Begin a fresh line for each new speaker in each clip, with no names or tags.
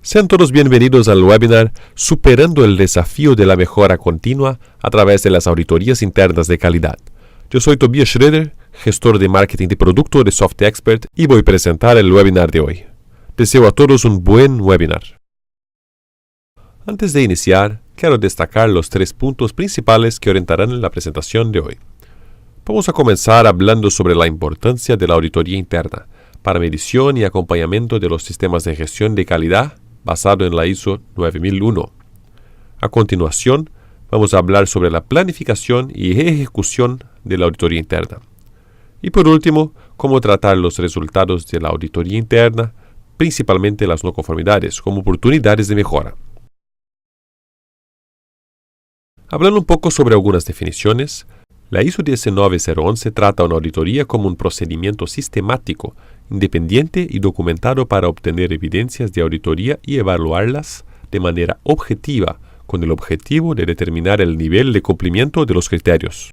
Sean todos bienvenidos al webinar Superando el desafío de la mejora continua a través de las auditorías internas de calidad. Yo soy Tobias Schroeder, gestor de marketing de producto de SoftExpert, y voy a presentar el webinar de hoy. Deseo a todos un buen webinar. Antes de iniciar, quiero destacar los 3 puntos principales que orientarán la presentación de hoy. Vamos a comenzar hablando sobre la importancia de la auditoría interna para medición y acompañamiento de los sistemas de gestión de calidad basado en la ISO 9001. A continuación, vamos a hablar sobre la planificación y ejecución de la auditoría interna. Y por último, cómo tratar los resultados de la auditoría interna, principalmente las no conformidades, como oportunidades de mejora. Hablando un poco sobre algunas definiciones, la ISO 19011 trata una auditoría como un procedimiento sistemático, independiente y documentado para obtener evidencias de auditoría y evaluarlas de manera objetiva, con el objetivo de determinar el nivel de cumplimiento de los criterios.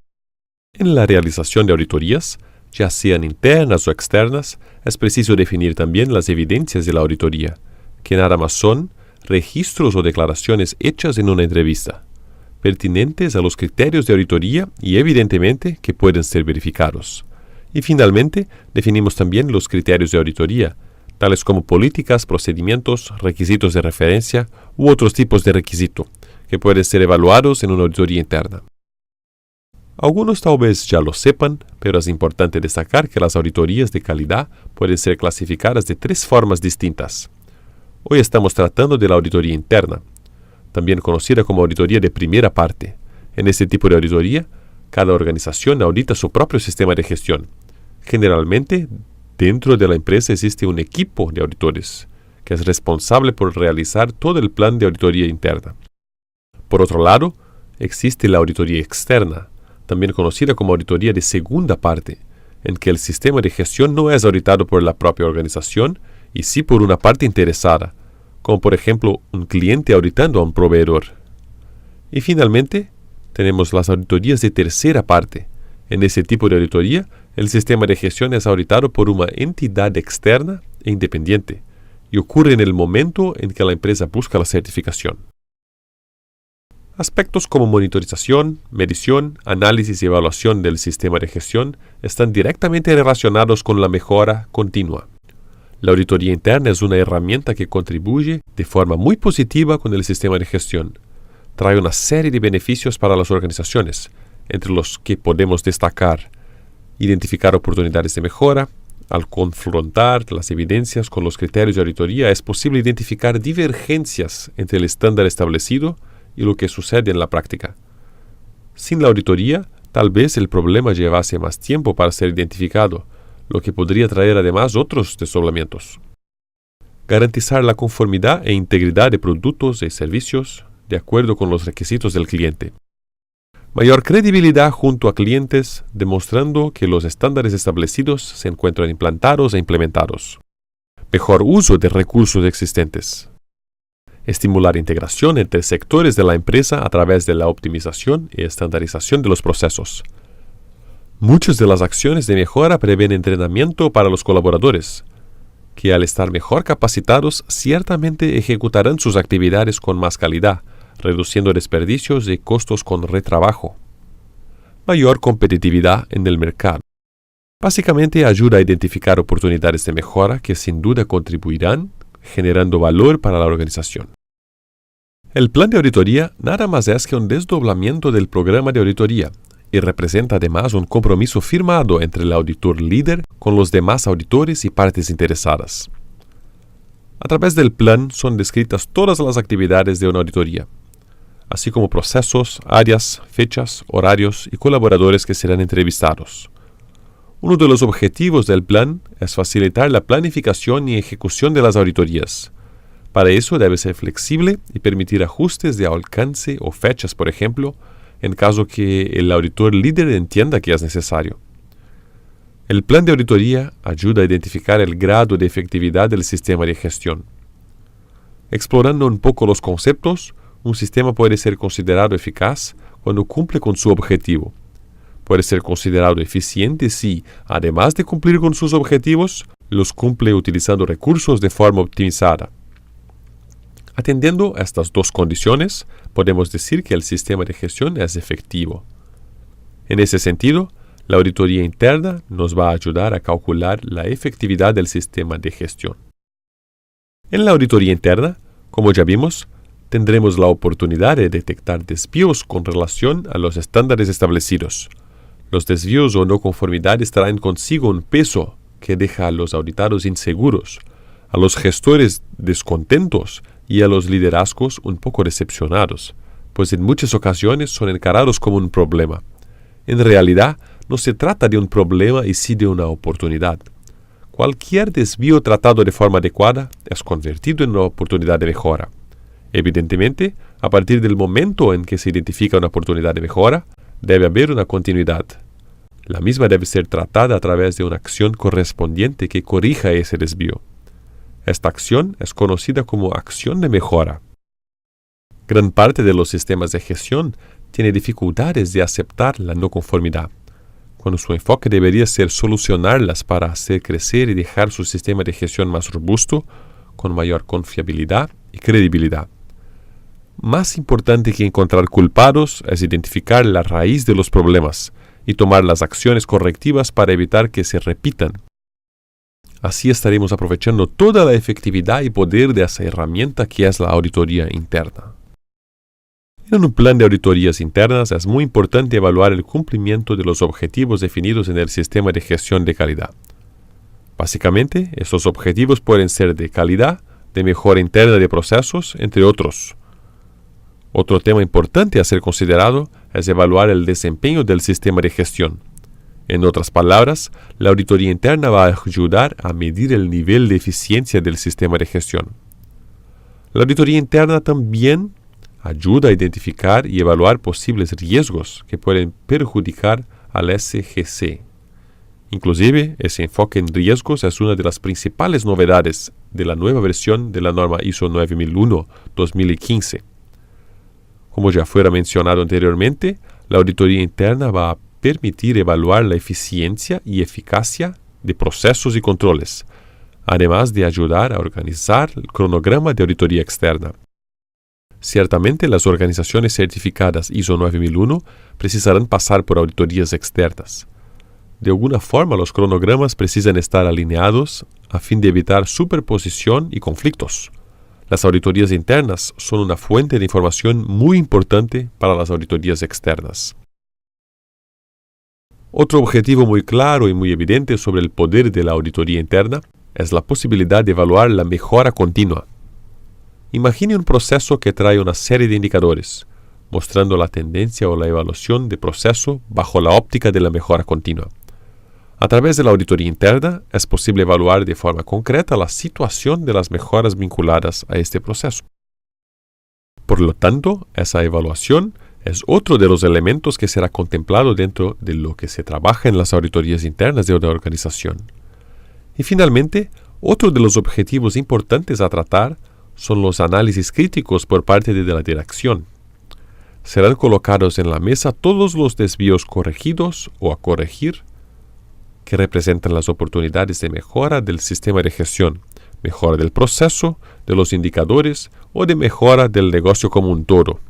En la realización de auditorías, ya sean internas o externas, es preciso definir también las evidencias de la auditoría, que nada más son registros o declaraciones hechas en una entrevista, pertinentes a los criterios de auditoría y evidentemente que pueden ser verificados. Y finalmente, definimos también los criterios de auditoría, tales como políticas, procedimientos, requisitos de referencia u otros tipos de requisito, que pueden ser evaluados en una auditoría interna. Algunos tal vez ya lo sepan, pero es importante destacar que las auditorías de calidad pueden ser clasificadas de 3 formas distintas. Hoy estamos tratando de la auditoría interna, también conocida como auditoría de primera parte. En este tipo de auditoría, cada organización audita su propio sistema de gestión. Generalmente, dentro de la empresa existe un equipo de auditores, que es responsable por realizar todo el plan de auditoría interna. Por otro lado, existe la auditoría externa, también conocida como auditoría de segunda parte, en que el sistema de gestión no es auditado por la propia organización y sí por una parte interesada, como por ejemplo un cliente auditando a un proveedor. Y finalmente, tenemos las auditorías de tercera parte. En ese tipo de auditoría, el sistema de gestión es auditado por una entidad externa e independiente, y ocurre en el momento en que la empresa busca la certificación. Aspectos como monitorización, medición, análisis y evaluación del sistema de gestión están directamente relacionados con la mejora continua. La auditoría interna es una herramienta que contribuye de forma muy positiva con el sistema de gestión. Trae una serie de beneficios para las organizaciones, entre los que podemos destacar: identificar oportunidades de mejora. Al confrontar las evidencias con los criterios de auditoría, es posible identificar divergencias entre el estándar establecido y lo que sucede en la práctica. Sin la auditoría, tal vez el problema llevase más tiempo para ser identificado, lo que podría traer además otros desdoblamientos. Garantizar la conformidad e integridad de productos y servicios de acuerdo con los requisitos del cliente. Mayor credibilidad junto a clientes, demostrando que los estándares establecidos se encuentran implantados e implementados. Mejor uso de recursos existentes. Estimular integración entre sectores de la empresa a través de la optimización y estandarización de los procesos. Muchas de las acciones de mejora prevén entrenamiento para los colaboradores, que al estar mejor capacitados ciertamente ejecutarán sus actividades con más calidad, reduciendo desperdicios y costos con retrabajo. Mayor competitividad en el mercado. Básicamente ayuda a identificar oportunidades de mejora que sin duda contribuirán generando valor para la organización. El plan de auditoría nada más es que un desdoblamiento del programa de auditoría y representa además un compromiso firmado entre el auditor líder con los demás auditores y partes interesadas. A través del plan son descritas todas las actividades de una auditoría, así como procesos, áreas, fechas, horarios y colaboradores que serán entrevistados. Uno de los objetivos del plan es facilitar la planificación y ejecución de las auditorías. Para eso debe ser flexible y permitir ajustes de alcance o fechas, por ejemplo, en caso que el auditor líder entienda que es necesario. El plan de auditoría ayuda a identificar el grado de efectividad del sistema de gestión. Explorando un poco los conceptos, un sistema puede ser considerado eficaz cuando cumple con su objetivo. Puede ser considerado eficiente si, además de cumplir con sus objetivos, los cumple utilizando recursos de forma optimizada. Atendiendo a estas dos condiciones, podemos decir que el sistema de gestión es efectivo. En ese sentido, la auditoría interna nos va a ayudar a calcular la efectividad del sistema de gestión. En la auditoría interna, como ya vimos, tendremos la oportunidad de detectar desvíos con relación a los estándares establecidos. Los desvíos o no conformidades traen consigo un peso que deja a los auditados inseguros, a los gestores descontentos y a los liderazgos un poco decepcionados, pues en muchas ocasiones son encarados como un problema. En realidad, no se trata de un problema y sí de una oportunidad. Cualquier desvío tratado de forma adecuada es convertido en una oportunidad de mejora. Evidentemente, a partir del momento en que se identifica una oportunidad de mejora, debe haber una continuidad. La misma debe ser tratada a través de una acción correspondiente que corrija ese desvío. Esta acción es conocida como acción de mejora. Gran parte de los sistemas de gestión tiene dificultades de aceptar la no conformidad, cuando su enfoque debería ser solucionarlas para hacer crecer y dejar su sistema de gestión más robusto, con mayor confiabilidad y credibilidad. Más importante que encontrar culpados es identificar la raíz de los problemas y tomar las acciones correctivas para evitar que se repitan. Así estaremos aprovechando toda la efectividad y poder de esa herramienta que es la auditoría interna. En un plan de auditorías internas es muy importante evaluar el cumplimiento de los objetivos definidos en el sistema de gestión de calidad. Básicamente, estos objetivos pueden ser de calidad, de mejora interna de procesos, entre otros. Otro tema importante a ser considerado es evaluar el desempeño del sistema de gestión. En otras palabras, la auditoría interna va a ayudar a medir el nivel de eficiencia del sistema de gestión. La auditoría interna también ayuda a identificar y evaluar posibles riesgos que pueden perjudicar al SGC. Inclusive, ese enfoque en riesgos es una de las principales novedades de la nueva versión de la norma ISO 9001-2015. Como ya fuera mencionado anteriormente, la auditoría interna va a permitir evaluar la eficiencia y eficacia de procesos y controles, además de ayudar a organizar el cronograma de auditoría externa. Ciertamente, las organizaciones certificadas ISO 9001 precisarán pasar por auditorías externas. De alguna forma, los cronogramas precisan estar alineados a fin de evitar superposición y conflictos. Las auditorías internas son una fuente de información muy importante para las auditorías externas. Otro objetivo muy claro y muy evidente sobre el poder de la auditoría interna es la posibilidad de evaluar la mejora continua. Imagine un proceso que trae una serie de indicadores, mostrando la tendencia o la evaluación de proceso bajo la óptica de la mejora continua. A través de la auditoría interna es posible evaluar de forma concreta la situación de las mejoras vinculadas a este proceso. Por lo tanto, esa evaluación es otro de los elementos que será contemplado dentro de lo que se trabaja en las auditorías internas de una organización. Y finalmente, otro de los objetivos importantes a tratar son los análisis críticos por parte de la dirección. Serán colocados en la mesa todos los desvíos corregidos o a corregir que representan las oportunidades de mejora del sistema de gestión, mejora del proceso, de los indicadores o de mejora del negocio como un todo.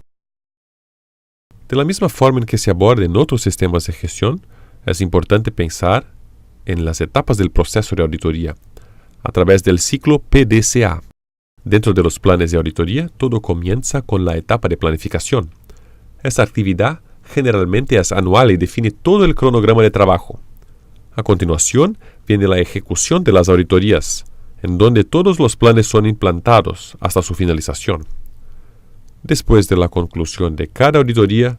De la misma forma en que se aborda en otros sistemas de gestión, es importante pensar en las etapas del proceso de auditoría, a través del ciclo PDCA. Dentro de los planes de auditoría, todo comienza con la etapa de planificación. Esta actividad generalmente es anual y define todo el cronograma de trabajo. A continuación, viene la ejecución de las auditorías, en donde todos los planes son implantados hasta su finalización. Después de la conclusión de cada auditoría,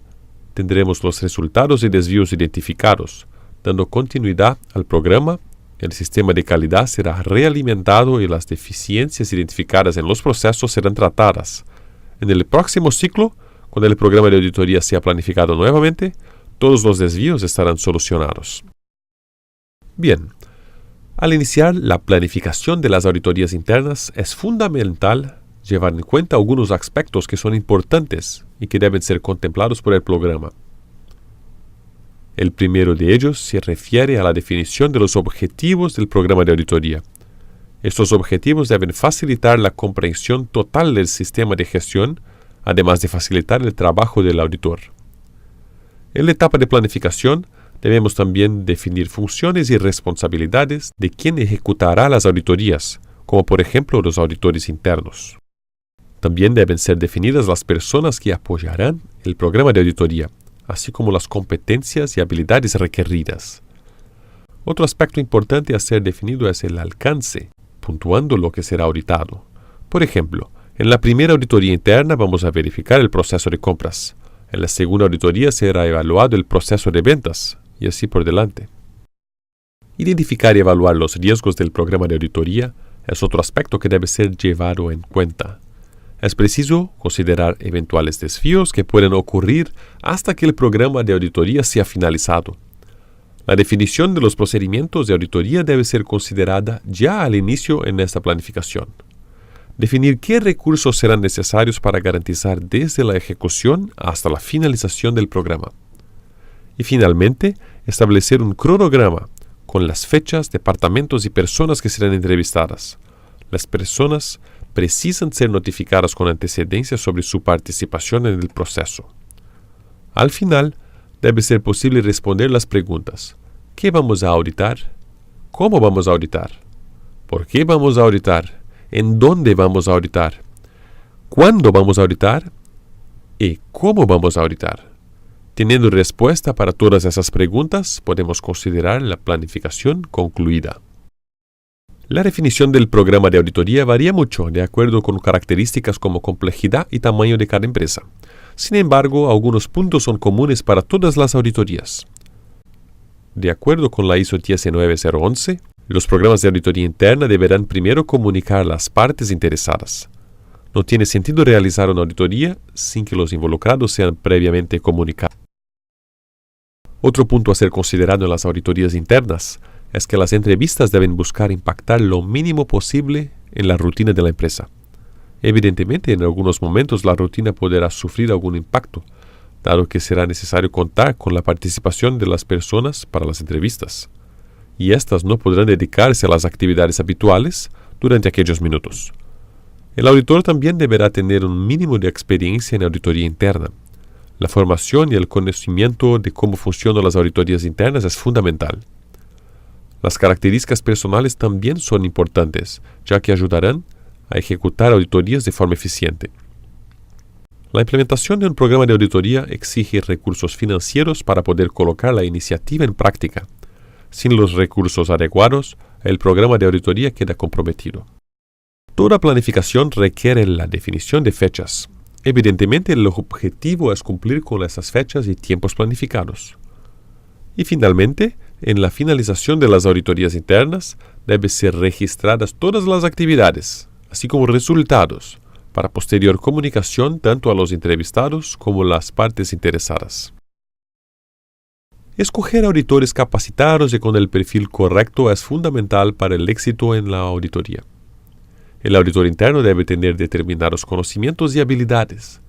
tendremos los resultados y desvíos identificados, dando continuidad al programa. El sistema de calidad será realimentado y las deficiencias identificadas en los procesos serán tratadas. En el próximo ciclo, cuando el programa de auditoría sea planificado nuevamente, todos los desvíos estarán solucionados. Bien, al iniciar la planificación de las auditorías internas es fundamental llevar en cuenta algunos aspectos que son importantes y que deben ser contemplados por el programa. El primero de ellos se refiere a la definición de los objetivos del programa de auditoría. Estos objetivos deben facilitar la comprensión total del sistema de gestión, además de facilitar el trabajo del auditor. En la etapa de planificación, debemos también definir funciones y responsabilidades de quien ejecutará las auditorías, como por ejemplo los auditores internos. También deben ser definidas las personas que apoyarán el programa de auditoría, así como las competencias y habilidades requeridas. Otro aspecto importante a ser definido es el alcance, puntuando lo que será auditado. Por ejemplo, en la primera auditoría interna vamos a verificar el proceso de compras. En la segunda auditoría será evaluado el proceso de ventas, y así por delante. Identificar y evaluar los riesgos del programa de auditoría es otro aspecto que debe ser llevado en cuenta. Es preciso considerar eventuales desvíos que pueden ocurrir hasta que el programa de auditoría sea finalizado. La definición de los procedimientos de auditoría debe ser considerada ya al inicio en esta planificación. Definir qué recursos serán necesarios para garantizar desde la ejecución hasta la finalización del programa. Y finalmente, establecer un cronograma con las fechas, departamentos y personas que serán entrevistadas. Las personas precisan ser notificadas con antecedencia sobre su participación en el proceso. Al final, debe ser posible responder las preguntas: ¿qué vamos a auditar? ¿Cómo vamos a auditar? ¿Por qué vamos a auditar? ¿En dónde vamos a auditar? ¿Cuándo vamos a auditar? ¿Y cómo vamos a auditar? Teniendo respuesta para todas esas preguntas, podemos considerar la planificación concluida. La definición del programa de auditoría varía mucho de acuerdo con características como complejidad y tamaño de cada empresa. Sin embargo, algunos puntos son comunes para todas las auditorías. De acuerdo con la ISO 19011, los programas de auditoría interna deberán primero comunicar a las partes interesadas. No tiene sentido realizar una auditoría sin que los involucrados sean previamente comunicados. Otro punto a ser considerado en las auditorías internas es que las entrevistas deben buscar impactar lo mínimo posible en la rutina de la empresa. Evidentemente, en algunos momentos la rutina podrá sufrir algún impacto, dado que será necesario contar con la participación de las personas para las entrevistas, y éstas no podrán dedicarse a las actividades habituales durante aquellos minutos. El auditor también deberá tener un mínimo de experiencia en auditoría interna. La formación y el conocimiento de cómo funcionan las auditorías internas es fundamental. Las características personales también son importantes, ya que ayudarán a ejecutar auditorías de forma eficiente. La implementación de un programa de auditoría exige recursos financieros para poder colocar la iniciativa en práctica. Sin los recursos adecuados, el programa de auditoría queda comprometido. Toda planificación requiere la definición de fechas. Evidentemente, el objetivo es cumplir con esas fechas y tiempos planificados. Y finalmente, en la finalización de las auditorías internas, deben ser registradas todas las actividades, así como resultados, para posterior comunicación tanto a los entrevistados como a las partes interesadas. Escoger auditores capacitados y con el perfil correcto es fundamental para el éxito en la auditoría. El auditor interno debe tener determinados conocimientos y habilidades.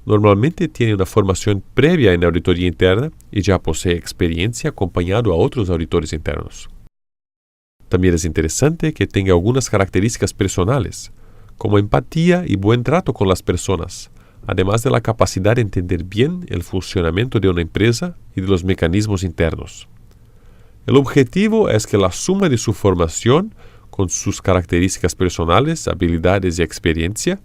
Normalmente tiene una formación previa en auditoría interna y ya posee experiencia acompañado a otros auditores internos. También es interesante que tenga algunas características personales, como empatía y buen trato con las personas, además de la capacidad de entender bien el funcionamiento de una empresa y de los mecanismos internos. El objetivo es que la suma de su formación con sus características personales, habilidades y experiencia,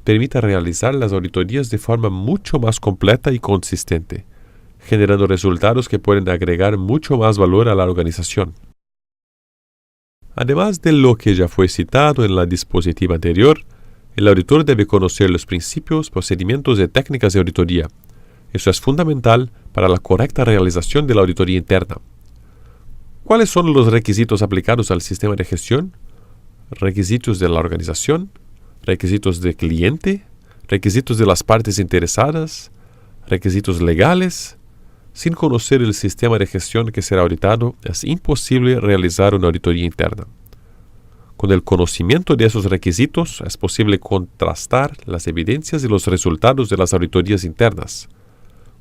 permita realizar las auditorías de forma mucho más completa y consistente, generando resultados que pueden agregar mucho más valor a la organización. Además de lo que ya fue citado en la dispositiva anterior, el auditor debe conocer los principios, procedimientos y técnicas de auditoría. Eso es fundamental para la correcta realización de la auditoría interna. ¿Cuáles son los requisitos aplicados al sistema de gestión? Requisitos de la organización, requisitos del cliente, requisitos de las partes interesadas, requisitos legales. Sin conocer el sistema de gestión que será auditado, es imposible realizar una auditoría interna. Con el conocimiento de esos requisitos, es posible contrastar las evidencias y los resultados de las auditorías internas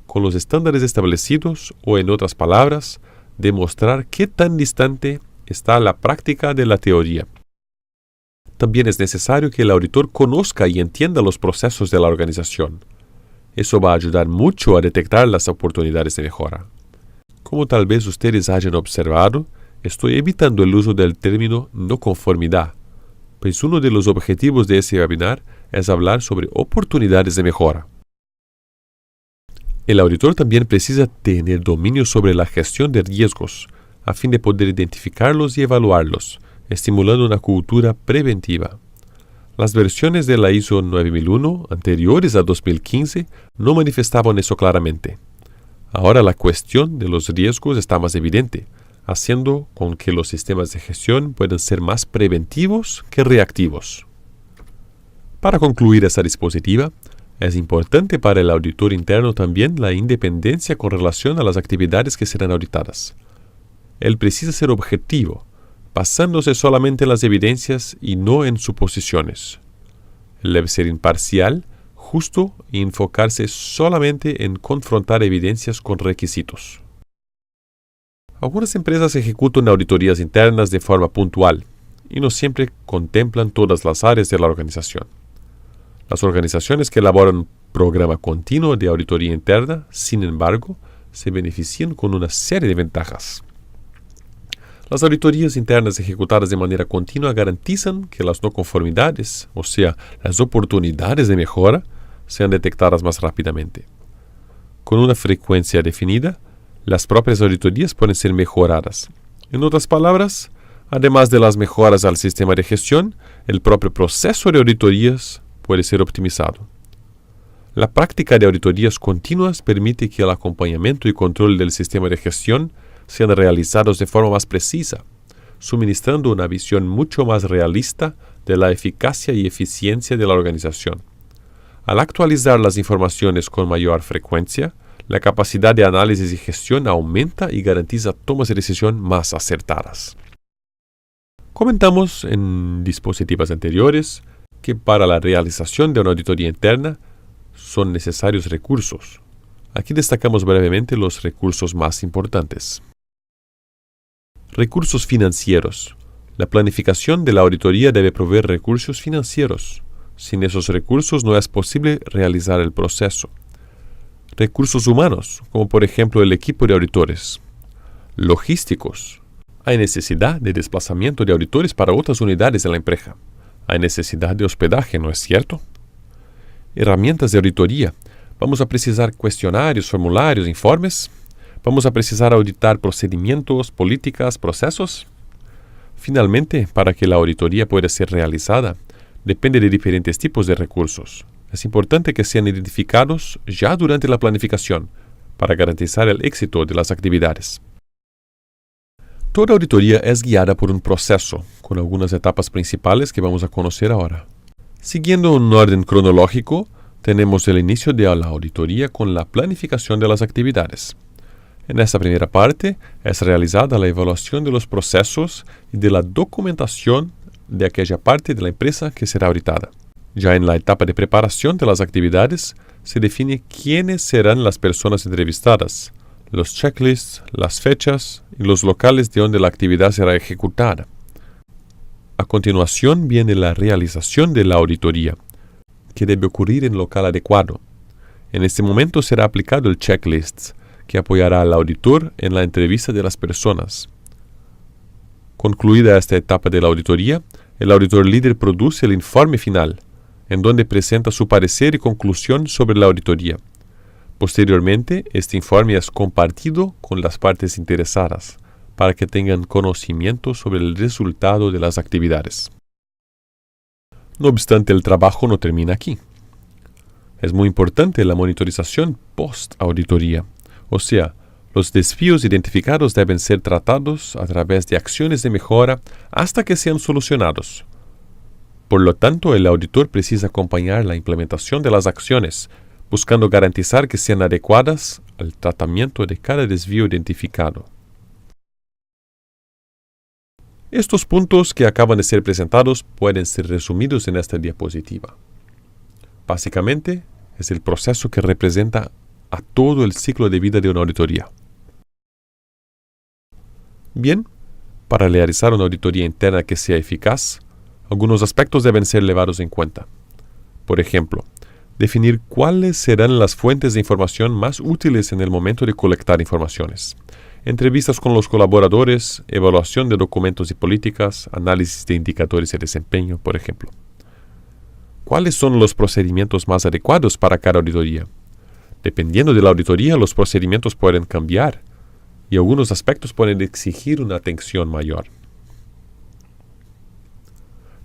con los estándares establecidos o, en otras palabras, demostrar qué tan distante está la práctica de la teoría. también es necesario que el auditor conozca y entienda los procesos de la organización. Eso va a ayudar mucho a detectar las oportunidades de mejora. Como tal vez ustedes hayan observado, estoy evitando el uso del término no conformidad, pues uno de los objetivos de ese webinar es hablar sobre oportunidades de mejora. El auditor también precisa tener dominio sobre la gestión de riesgos, a fin de poder identificarlos y evaluarlos, estimulando una cultura preventiva. Las versiones de la ISO 9001 anteriores a 2015 no manifestaban eso claramente. Ahora la cuestión de los riesgos está más evidente, haciendo con que los sistemas de gestión puedan ser más preventivos que reactivos. Para concluir esta diapositiva, es importante para el auditor interno también la independencia con relación a las actividades que serán auditadas. Él precisa ser objetivo, basándose solamente en las evidencias y no en suposiciones. Él debe ser imparcial, justo y enfocarse solamente en confrontar evidencias con requisitos. Algunas empresas ejecutan auditorías internas de forma puntual y no siempre contemplan todas las áreas de la organización. Las organizaciones que elaboran un programa continuo de auditoría interna, sin embargo, se benefician con una serie de ventajas. Las auditorías internas ejecutadas de manera continua garantizan que las no conformidades, o sea, las oportunidades de mejora, sean detectadas más rápidamente. Con una frecuencia definida, las propias auditorías pueden ser mejoradas. En otras palabras, además de las mejoras al sistema de gestión, el propio proceso de auditorías puede ser optimizado. La práctica de auditorías continuas permite que el acompañamiento y control del sistema de gestión sean realizados de forma más precisa, suministrando una visión mucho más realista de la eficacia y eficiencia de la organización. Al actualizar las informaciones con mayor frecuencia, la capacidad de análisis y gestión aumenta y garantiza tomas de decisión más acertadas. Comentamos en diapositivas anteriores que para la realización de una auditoría interna son necesarios recursos. Aquí destacamos brevemente los recursos más importantes. Recursos financieros. La planificación de la auditoría debe proveer recursos financieros. Sin esos recursos no es posible realizar el proceso. Recursos humanos, como por ejemplo el equipo de auditores. Logísticos. Hay necesidad de desplazamiento de auditores para otras unidades de la empresa. Hay necesidad de hospedaje, ¿no es cierto? Herramientas de auditoría. Vamos a precisar cuestionarios, formularios, informes. Vamos a precisar auditar procedimientos, políticas, procesos. Finalmente, para que la auditoría pueda ser realizada, depende de diferentes tipos de recursos. Es importante que sean identificados ya durante la planificación para garantizar el éxito de las actividades. Toda auditoría es guiada por un proceso, con algunas etapas principales que vamos a conocer ahora. Siguiendo un orden cronológico, tenemos el inicio de la auditoría con la planificación de las actividades. En esta primera parte es realizada la evaluación de los procesos y de la documentación de aquella parte de la empresa que será auditada. Ya en la etapa de preparación de las actividades, se define quiénes serán las personas entrevistadas, los checklists, las fechas y los locales de donde la actividad será ejecutada. A continuación viene la realización de la auditoría, que debe ocurrir en local adecuado. En este momento será aplicado el checklist, que apoyará al auditor en la entrevista de las personas. Concluida esta etapa de la auditoría, el auditor líder produce el informe final, en donde presenta su parecer y conclusión sobre la auditoría. Posteriormente, este informe es compartido con las partes interesadas, para que tengan conocimiento sobre el resultado de las actividades. No obstante, el trabajo no termina aquí. Es muy importante la monitorización post-auditoría, o sea, los desvíos identificados deben ser tratados a través de acciones de mejora hasta que sean solucionados. Por lo tanto, el auditor precisa acompañar la implementación de las acciones, buscando garantizar que sean adecuadas al tratamiento de cada desvío identificado. Estos puntos que acaban de ser presentados pueden ser resumidos en esta diapositiva. Básicamente, es el proceso que representa a todo el ciclo de vida de una auditoría. Bien, para realizar una auditoría interna que sea eficaz, Algunos aspectos deben ser llevados en cuenta. Por ejemplo, definir cuáles serán las fuentes de información más útiles en el momento de colectar informaciones. Entrevistas con los colaboradores, evaluación de documentos y políticas, análisis de indicadores de desempeño, por ejemplo. ¿Cuáles son los procedimientos más adecuados para cada auditoría? Dependiendo de la auditoría, los procedimientos pueden cambiar y algunos aspectos pueden exigir una atención mayor.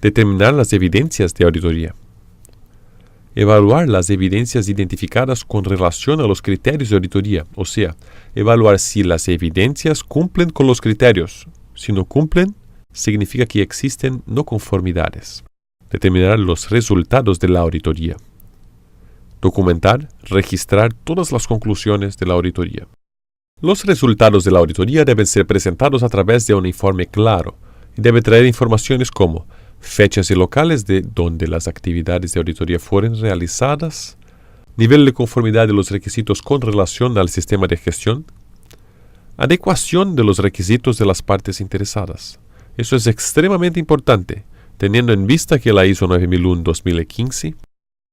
Determinar las evidencias de auditoría. Evaluar las evidencias identificadas con relación a los criterios de auditoría, o sea, evaluar si las evidencias cumplen con los criterios. Si no cumplen, significa que existen no conformidades. Determinar los resultados de la auditoría. Documentar, registrar todas las conclusiones de la auditoría. Los resultados de la auditoría deben ser presentados a través de un informe claro y debe traer informaciones como fechas y locales de donde las actividades de auditoría fueron realizadas, nivel de conformidad de los requisitos con relación al sistema de gestión, adecuación de los requisitos de las partes interesadas. Eso es extremadamente importante, teniendo en vista que la ISO 9001-2015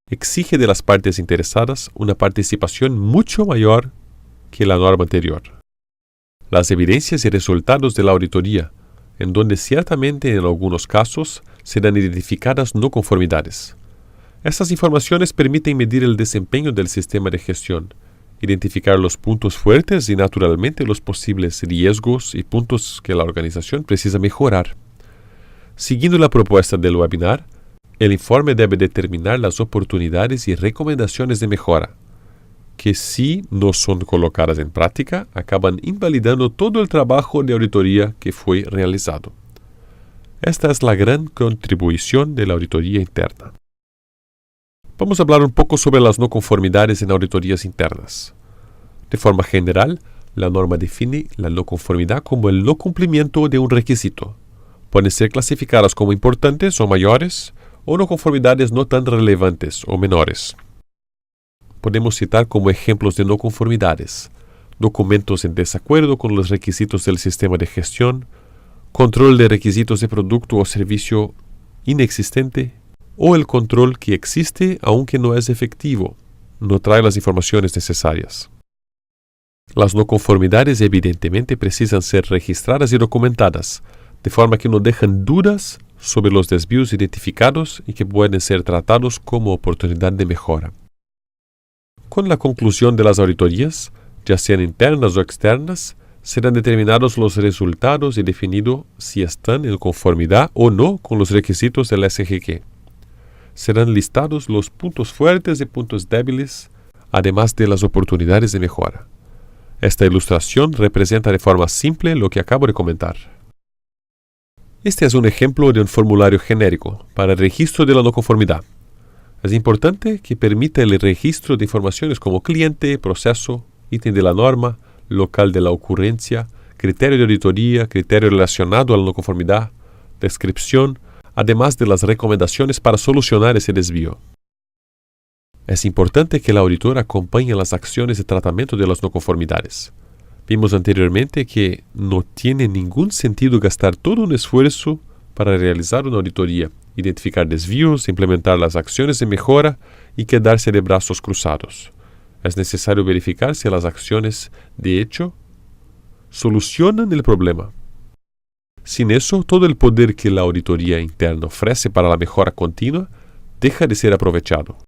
exige de las partes interesadas una participación mucho mayor que la norma anterior. Las evidencias y resultados de la auditoría, en donde ciertamente en algunos casos serán identificadas no conformidades. Estas informaciones permiten medir el desempeño del sistema de gestión, identificar los puntos fuertes y naturalmente los posibles riesgos y puntos que la organización precisa mejorar. Siguiendo la propuesta del webinar, el informe debe determinar las oportunidades y recomendaciones de mejora, que si no son colocadas en práctica, acaban invalidando todo el trabajo de auditoría que fue realizado. Esta es la gran contribución de la auditoría interna. Vamos a hablar un poco sobre las no conformidades en auditorías internas. De forma general, la norma define la no conformidad como el no cumplimiento de un requisito. Pueden ser clasificadas como importantes o mayores, o no conformidades no tan relevantes o menores. Podemos citar como ejemplos de no conformidades: documentos en desacuerdo con los requisitos del sistema de gestión, control de requisitos de producto o servicio inexistente, o el control que existe aunque no es efectivo, no trae las informaciones necesarias. Las no conformidades evidentemente precisan ser registradas y documentadas, de forma que no dejan dudas sobre los desvíos identificados y que pueden ser tratados como oportunidad de mejora. Con la conclusión de las auditorías, ya sean internas o externas, serán determinados los resultados y definido si están en conformidad o no con los requisitos del SGQ. Serán listados los puntos fuertes y puntos débiles, además de las oportunidades de mejora. Esta ilustración representa de forma simple lo que acabo de comentar. Este es un ejemplo de un formulario genérico para el registro de la no conformidad. Es importante que permita el registro de informaciones como cliente, proceso, ítem de la norma, local de la ocurrencia, criterio de auditoría, criterio relacionado a la no conformidad, descripción, además de las recomendaciones para solucionar ese desvío. Es importante que el auditor acompañe las acciones de tratamiento de las no conformidades. Vimos anteriormente que no tiene ningún sentido gastar todo un esfuerzo para realizar una auditoría, identificar desvíos, implementar las acciones de mejora y quedarse de brazos cruzados. Es necesario verificar si las acciones, de hecho, solucionan el problema. Sin eso, todo el poder que la auditoría interna ofrece para la mejora continua deja de ser aprovechado.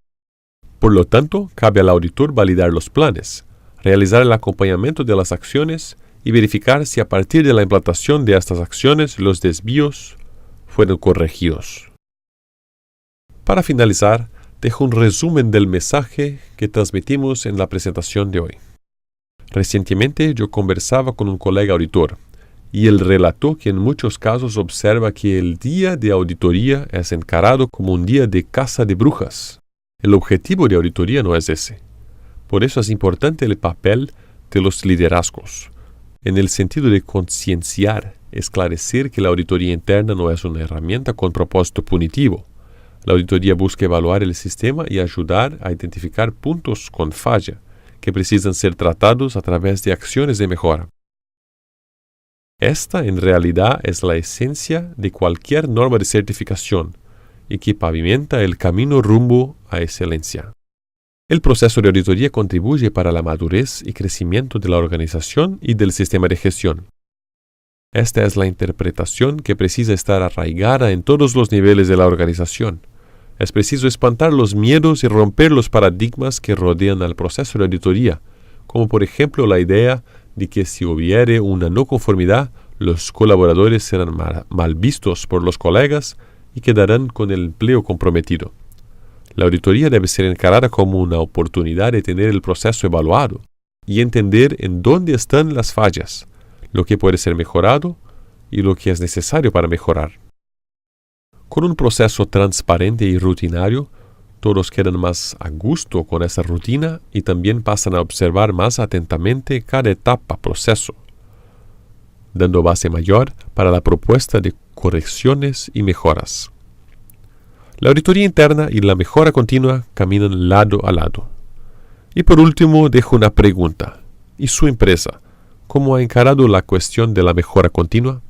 Por lo tanto, cabe al auditor validar los planes, realizar el acompañamiento de las acciones y verificar si a partir de la implantación de estas acciones los desvíos fueron corregidos. Para finalizar, dejo un resumen del mensaje que transmitimos en la presentación de hoy. Recientemente yo conversaba con un colega auditor y él relató que en muchos casos observa que el día de auditoría es encarado como un día de caza de brujas. El objetivo de auditoría no es ese. Por eso es importante el papel de los liderazgos, en el sentido de concienciar, esclarecer que la auditoría interna no es una herramienta con propósito punitivo. La auditoría busca evaluar el sistema y ayudar a identificar puntos con falla que precisan ser tratados a través de acciones de mejora. Esta en realidad es la esencia de cualquier norma de certificación y que pavimenta el camino rumbo a excelencia. El proceso de auditoría contribuye para la madurez y crecimiento de la organización y del sistema de gestión. Esta es la interpretación que precisa estar arraigada en todos los niveles de la organización. Es preciso espantar los miedos y romper los paradigmas que rodean al proceso de auditoría, como por ejemplo la idea de que si hubiere una no conformidad, los colaboradores serán mal vistos por los colegas y quedarán con el empleo comprometido. La auditoría debe ser encarada como una oportunidad de tener el proceso evaluado y entender en dónde están las fallas, lo que puede ser mejorado y lo que es necesario para mejorar. Con un proceso transparente y rutinario, todos quedan más a gusto con esa rutina y también pasan a observar más atentamente cada etapa, proceso, dando base mayor para la propuesta de correcciones y mejoras. La auditoría interna y la mejora continua caminan lado a lado. Y por último, dejo una pregunta. ¿Y su empresa? ¿Cómo ha encarado la cuestión de la mejora continua?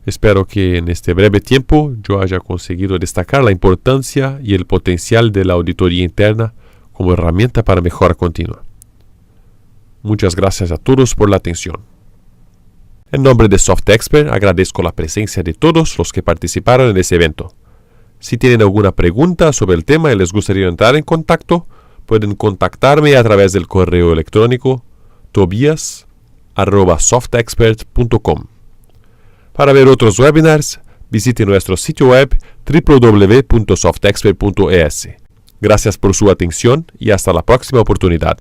Espero que en este breve tiempo yo haya conseguido destacar la importancia y el potencial de la auditoría interna como herramienta para mejora continua. Muchas gracias a todos por la atención. En nombre de SoftExpert agradezco la presencia de todos los que participaron en este evento. Si tienen alguna pregunta sobre el tema y les gustaría entrar en contacto, pueden contactarme a través del correo electrónico tobias@softexpert.com. Para ver otros webinars, visite nuestro sitio web www.softexpert.es. Gracias por su atención y hasta la próxima oportunidad.